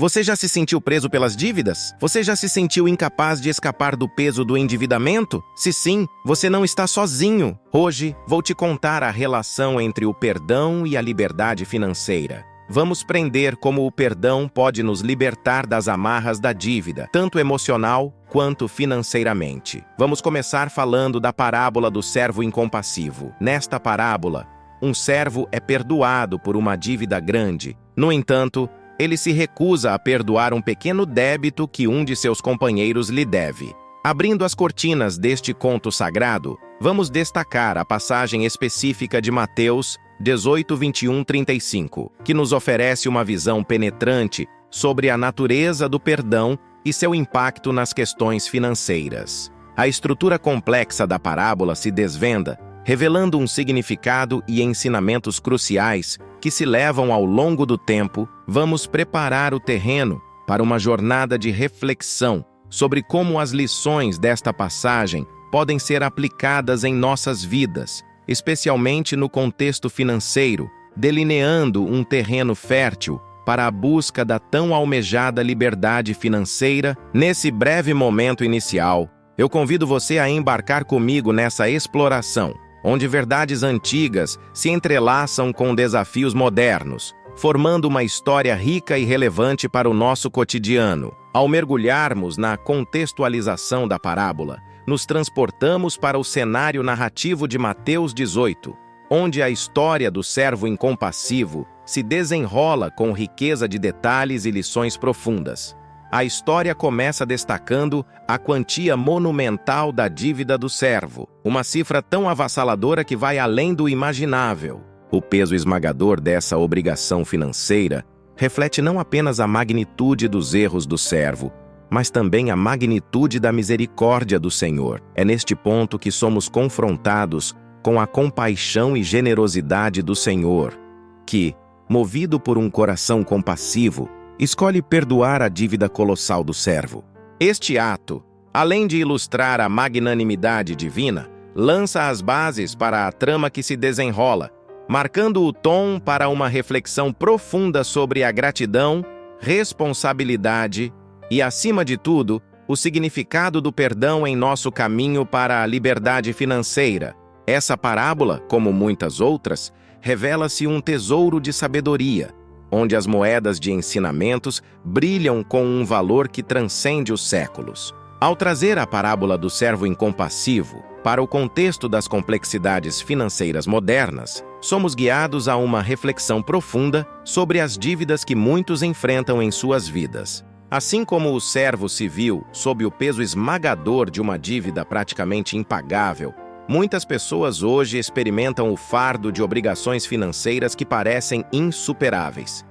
Você já se sentiu preso pelas dívidas? Você já se sentiu incapaz de escapar do peso do endividamento? Se sim, você não está sozinho. Hoje, vou te contar a relação entre o perdão e a liberdade financeira. Vamos aprender como o perdão pode nos libertar das amarras da dívida, tanto emocional quanto financeiramente. Vamos começar falando da parábola do servo incompassivo. Nesta parábola, um servo é perdoado por uma dívida grande. No entanto, ele se recusa a perdoar um pequeno débito que um de seus companheiros lhe deve. Abrindo as cortinas deste conto sagrado, vamos destacar a passagem específica de Mateus 18, 21, 35, que nos oferece uma visão penetrante sobre a natureza do perdão e seu impacto nas questões financeiras. A estrutura complexa da parábola se desvenda, revelando um significado e ensinamentos cruciais que se levam ao longo do tempo. Vamos preparar o terreno para uma jornada de reflexão sobre como as lições desta passagem podem ser aplicadas em nossas vidas, especialmente no contexto financeiro, delineando um terreno fértil para a busca da tão almejada liberdade financeira. Nesse breve momento inicial, eu convido você a embarcar comigo nessa exploração, onde verdades antigas se entrelaçam com desafios modernos, formando uma história rica e relevante para o nosso cotidiano. Ao mergulharmos na contextualização da parábola, nos transportamos para o cenário narrativo de Mateus 18, onde a história do servo incompassivo se desenrola com riqueza de detalhes e lições profundas. A história começa destacando a quantia monumental da dívida do servo, uma cifra tão avassaladora que vai além do imaginável. O peso esmagador dessa obrigação financeira reflete não apenas a magnitude dos erros do servo, mas também a magnitude da misericórdia do Senhor. É neste ponto que somos confrontados com a compaixão e generosidade do Senhor, que, movido por um coração compassivo, escolhe perdoar a dívida colossal do servo. Este ato, além de ilustrar a magnanimidade divina, lança as bases para a trama que se desenrola, marcando o tom para uma reflexão profunda sobre a gratidão, responsabilidade e, acima de tudo, o significado do perdão em nosso caminho para a liberdade financeira. Essa parábola, como muitas outras, revela-se um tesouro de sabedoria, onde as moedas de ensinamentos brilham com um valor que transcende os séculos. Ao trazer a parábola do servo incompassivo para o contexto das complexidades financeiras modernas, somos guiados a uma reflexão profunda sobre as dívidas que muitos enfrentam em suas vidas. Assim como o servo se viu sob o peso esmagador de uma dívida praticamente impagável, muitas pessoas hoje experimentam o fardo de obrigações financeiras que parecem insuperáveis.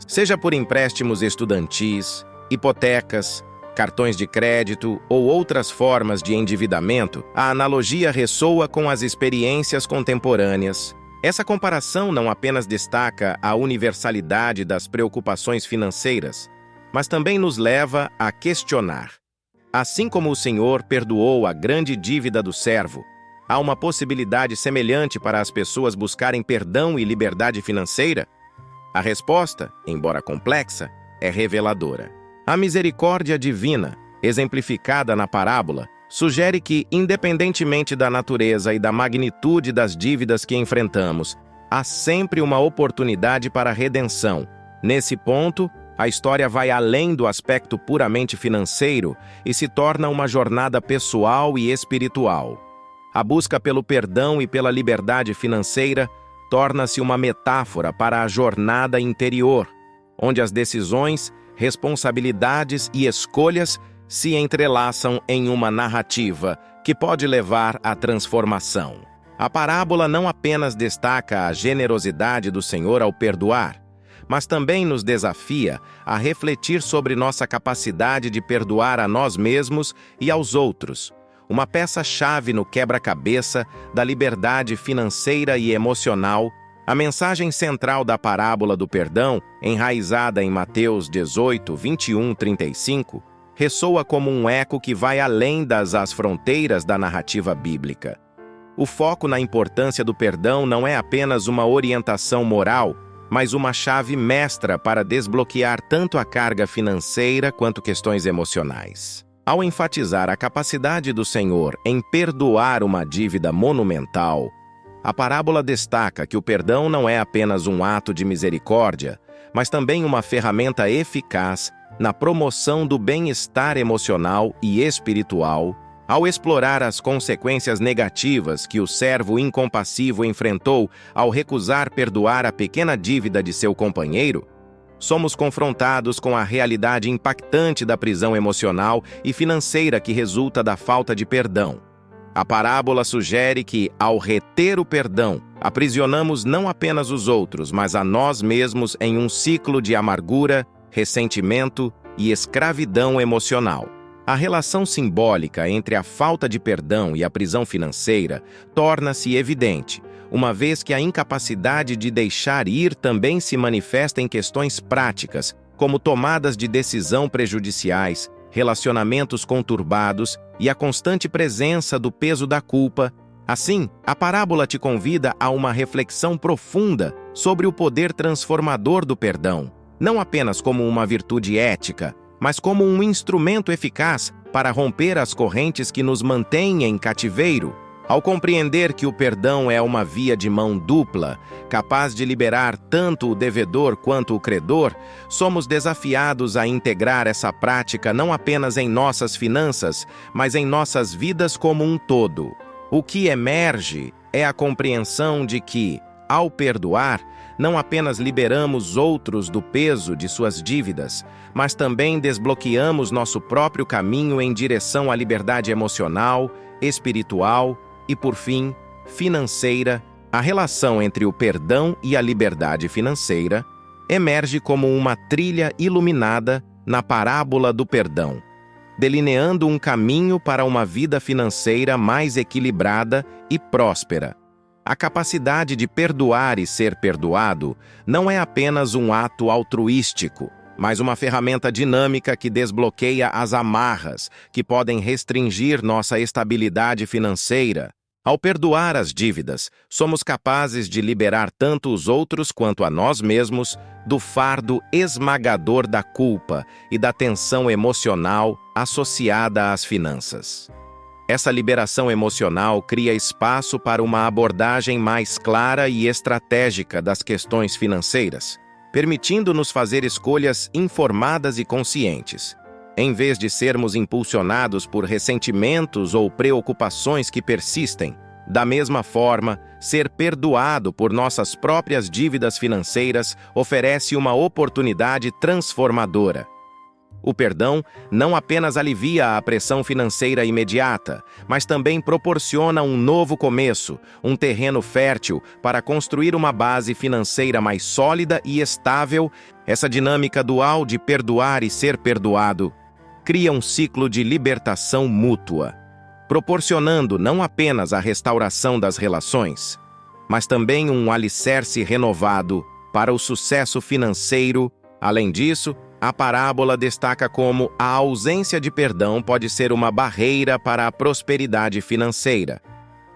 Seja por empréstimos estudantis, hipotecas, cartões de crédito ou outras formas de endividamento, a analogia ressoa com as experiências contemporâneas. Essa comparação não apenas destaca a universalidade das preocupações financeiras, mas também nos leva a questionar. Assim como o Senhor perdoou a grande dívida do servo, há uma possibilidade semelhante para as pessoas buscarem perdão e liberdade financeira? A resposta, embora complexa, é reveladora. A misericórdia divina, exemplificada na parábola, sugere que, independentemente da natureza e da magnitude das dívidas que enfrentamos, há sempre uma oportunidade para a redenção. Nesse ponto, a história vai além do aspecto puramente financeiro e se torna uma jornada pessoal e espiritual. A busca pelo perdão e pela liberdade financeira torna-se uma metáfora para a jornada interior, onde as decisões, responsabilidades e escolhas se entrelaçam em uma narrativa que pode levar à transformação. A parábola não apenas destaca a generosidade do Senhor ao perdoar, mas também nos desafia a refletir sobre nossa capacidade de perdoar a nós mesmos e aos outros, uma peça-chave no quebra-cabeça da liberdade financeira e emocional. A mensagem central da parábola do perdão, enraizada em Mateus 18, 21, 35, ressoa como um eco que vai além das fronteiras da narrativa bíblica. O foco na importância do perdão não é apenas uma orientação moral, mas uma chave mestra para desbloquear tanto a carga financeira quanto questões emocionais. Ao enfatizar a capacidade do Senhor em perdoar uma dívida monumental, a parábola destaca que o perdão não é apenas um ato de misericórdia, mas também uma ferramenta eficaz na promoção do bem-estar emocional e espiritual, ao explorar as consequências negativas que o servo incompassivo enfrentou ao recusar perdoar a pequena dívida de seu companheiro. Somos confrontados com a realidade impactante da prisão emocional e financeira que resulta da falta de perdão. A parábola sugere que, ao reter o perdão, aprisionamos não apenas os outros, mas a nós mesmos em um ciclo de amargura, ressentimento e escravidão emocional. A relação simbólica entre a falta de perdão e a prisão financeira torna-se evidente, uma vez que a incapacidade de deixar ir também se manifesta em questões práticas, como tomadas de decisão prejudiciais, relacionamentos conturbados e a constante presença do peso da culpa. Assim, a parábola te convida a uma reflexão profunda sobre o poder transformador do perdão, não apenas como uma virtude ética, mas como um instrumento eficaz para romper as correntes que nos mantêm em cativeiro. Ao compreender que o perdão é uma via de mão dupla, capaz de liberar tanto o devedor quanto o credor, somos desafiados a integrar essa prática não apenas em nossas finanças, mas em nossas vidas como um todo. O que emerge é a compreensão de que, ao perdoar, não apenas liberamos outros do peso de suas dívidas, mas também desbloqueamos nosso próprio caminho em direção à liberdade emocional, espiritual e, por fim, financeira. A relação entre o perdão e a liberdade financeira emerge como uma trilha iluminada na parábola do perdão, delineando um caminho para uma vida financeira mais equilibrada e próspera. A capacidade de perdoar e ser perdoado não é apenas um ato altruístico, mas uma ferramenta dinâmica que desbloqueia as amarras que podem restringir nossa estabilidade financeira. Ao perdoar as dívidas, somos capazes de liberar tanto os outros quanto a nós mesmos do fardo esmagador da culpa e da tensão emocional associada às finanças. Essa liberação emocional cria espaço para uma abordagem mais clara e estratégica das questões financeiras, permitindo-nos fazer escolhas informadas e conscientes. Em vez de sermos impulsionados por ressentimentos ou preocupações que persistem, da mesma forma, ser perdoado por nossas próprias dívidas financeiras oferece uma oportunidade transformadora. O perdão não apenas alivia a pressão financeira imediata, mas também proporciona um novo começo, um terreno fértil para construir uma base financeira mais sólida e estável. Essa dinâmica dual de perdoar e ser perdoado cria um ciclo de libertação mútua, proporcionando não apenas a restauração das relações, mas também um alicerce renovado para o sucesso financeiro. Além disso, a parábola destaca como a ausência de perdão pode ser uma barreira para a prosperidade financeira.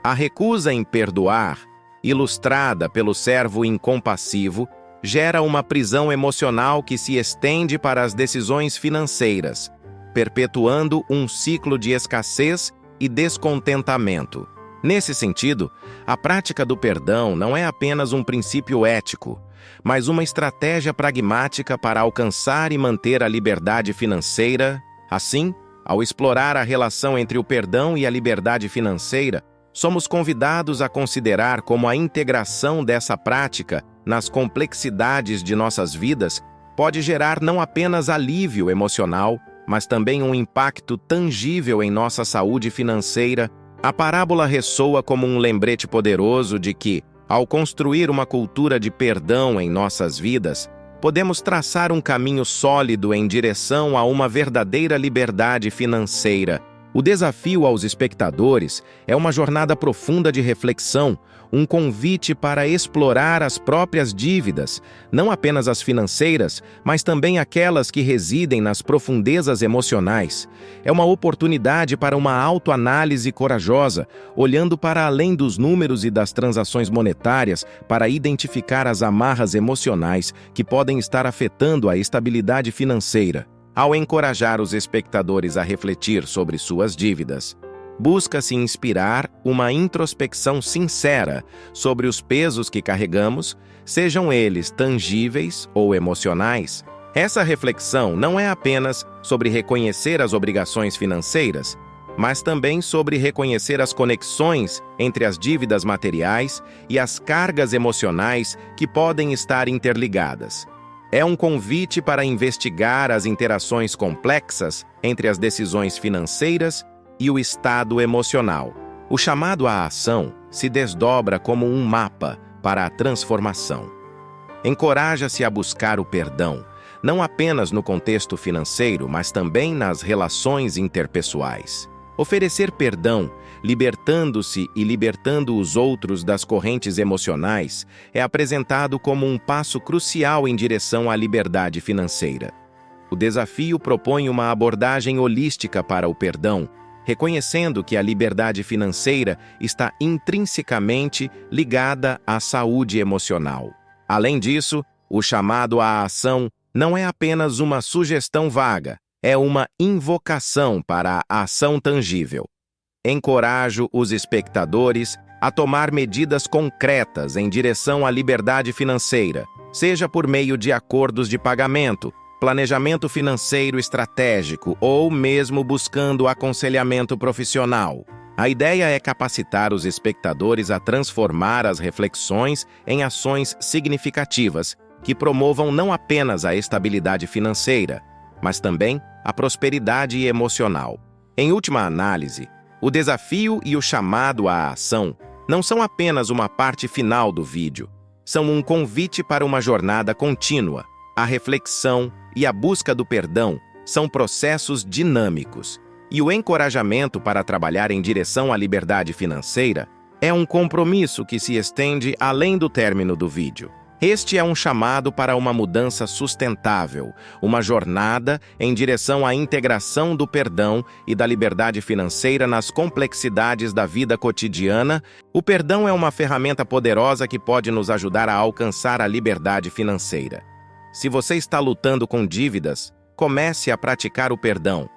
A recusa em perdoar, ilustrada pelo servo incompassivo, gera uma prisão emocional que se estende para as decisões financeiras, perpetuando um ciclo de escassez e descontentamento. Nesse sentido, a prática do perdão não é apenas um princípio ético, mas uma estratégia pragmática para alcançar e manter a liberdade financeira. Assim, ao explorar a relação entre o perdão e a liberdade financeira, somos convidados a considerar como a integração dessa prática nas complexidades de nossas vidas pode gerar não apenas alívio emocional, mas também um impacto tangível em nossa saúde financeira. A parábola ressoa como um lembrete poderoso de que, ao construir uma cultura de perdão em nossas vidas, podemos traçar um caminho sólido em direção a uma verdadeira liberdade financeira, O desafio aos espectadores é uma jornada profunda de reflexão, um convite para explorar as próprias dívidas, não apenas as financeiras, mas também aquelas que residem nas profundezas emocionais. É uma oportunidade para uma autoanálise corajosa, olhando para além dos números e das transações monetárias para identificar as amarras emocionais que podem estar afetando a estabilidade financeira. Ao encorajar os espectadores a refletir sobre suas dívidas, busca-se inspirar uma introspecção sincera sobre os pesos que carregamos, sejam eles tangíveis ou emocionais. Essa reflexão não é apenas sobre reconhecer as obrigações financeiras, mas também sobre reconhecer as conexões entre as dívidas materiais e as cargas emocionais que podem estar interligadas. É um convite para investigar as interações complexas entre as decisões financeiras e o estado emocional. O chamado à ação se desdobra como um mapa para a transformação. Encoraja-se a buscar o perdão, não apenas no contexto financeiro, mas também nas relações interpessoais. Oferecer perdão, libertando-se e libertando os outros das correntes emocionais, é apresentado como um passo crucial em direção à liberdade financeira. O desafio propõe uma abordagem holística para o perdão, reconhecendo que a liberdade financeira está intrinsecamente ligada à saúde emocional. Além disso, o chamado à ação não é apenas uma sugestão vaga, é uma invocação para a ação tangível. Encorajo os espectadores a tomar medidas concretas em direção à liberdade financeira, seja por meio de acordos de pagamento, planejamento financeiro estratégico ou mesmo buscando aconselhamento profissional. A ideia é capacitar os espectadores a transformar as reflexões em ações significativas que promovam não apenas a estabilidade financeira, mas também a prosperidade emocional. Em última análise, o desafio e o chamado à ação não são apenas uma parte final do vídeo, são um convite para uma jornada contínua. A reflexão e a busca do perdão são processos dinâmicos, e o encorajamento para trabalhar em direção à liberdade financeira é um compromisso que se estende além do término do vídeo. Este é um chamado para uma mudança sustentável, uma jornada em direção à integração do perdão e da liberdade financeira nas complexidades da vida cotidiana. O perdão é uma ferramenta poderosa que pode nos ajudar a alcançar a liberdade financeira. Se você está lutando com dívidas, comece a praticar o perdão.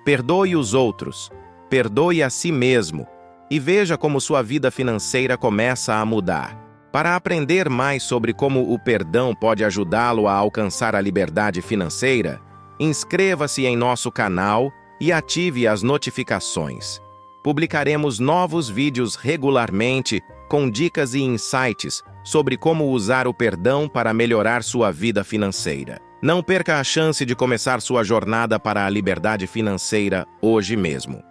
Perdoe os outros, perdoe a si mesmo e veja como sua vida financeira começa a mudar. Para aprender mais sobre como o perdão pode ajudá-lo a alcançar a liberdade financeira, inscreva-se em nosso canal e ative as notificações. Publicaremos novos vídeos regularmente com dicas e insights sobre como usar o perdão para melhorar sua vida financeira. Não perca a chance de começar sua jornada para a liberdade financeira hoje mesmo.